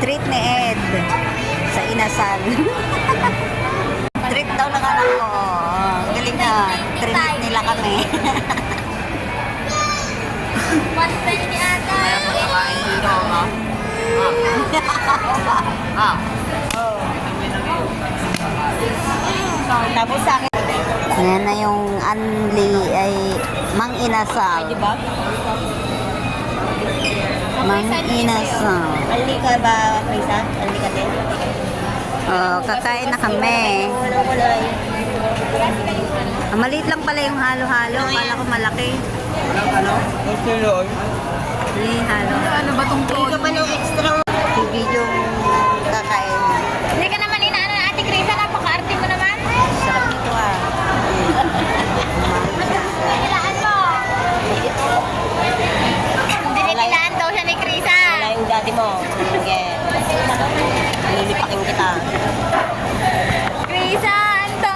treat ni Ed sa inasal. Treat daw ng anak ko. Galing na. Treat nila kami. Pwede ni ata. Kakain dito, ha? Tapos sa akin. Yan na yung Anli ay Mang Inasal. Diba? Mang Inasal. Anli ka ba, Krisa? Anli ka din? Oh, kakain na kami. Walang kulay. Maliit lang pala yung halo-halo. Akala ko malaki. Ano? Kilo. Hindi, halo. Ano ba tong Hindi ka pa ng extra TV yung kakain. Hindi ka naman inaano na Ate Krisa, napaka-arte mo naman. Sarap nito ah. Nilaan mo. Dinilaan daw siya ni Krisa. Wala yung daddy mo. Sige. Lilipakin kita. Krisa, ando.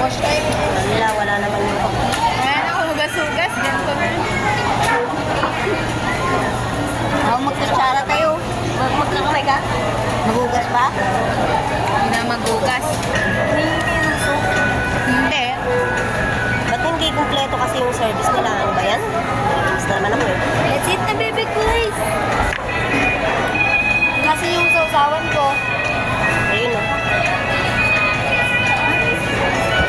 Wash time. Wala naman yung Ayan ako, hugas-hugas. Ganito na. magkutsara tayo. Magkakamay ka? Magugas pa? Hindi na maghugas. Hindi. Ba't hindi kumpleto kasi yung service nila? Ano ba yan? Gusto naman ako eh. Let's eat na baby guys. Kasi yung sausawan ko. Ayun o.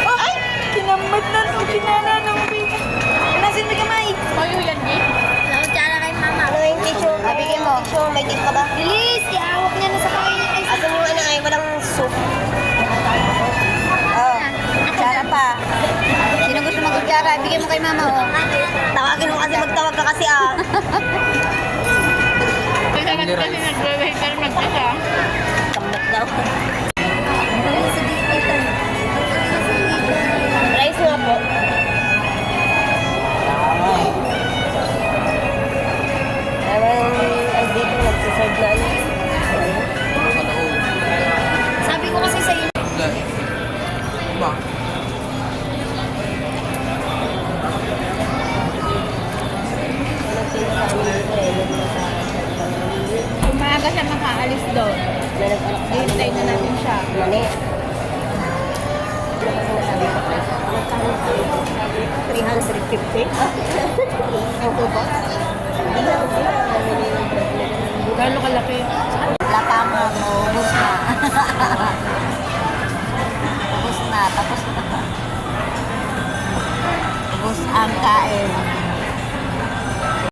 Ay! Kinamad na nung pinana nung pinana. Nasin mo kamay. Mayo yan eh. Nakutsara kay mama. Ano yung tissue? Bigyan mo. Tissue, may tip ka ba? Bilis! Iawak niya na sa kain. Asan yung ano ay walang soup? Oh, kutsara pa. Sino gusto magkutsara? Bigyan mo kay mama oh. Tawagin mo kasi magtawag ka kasi ah. Kasi nag-waiter mag-isa. Kamot daw. Rice nga po. Ang dito nagsiserve na ano. Sa loob. Sabi ko kasi sa iyo. Ba? Umaga siya makaalis doon. Hintay na natin siya. Mani. 350. Ang tubo.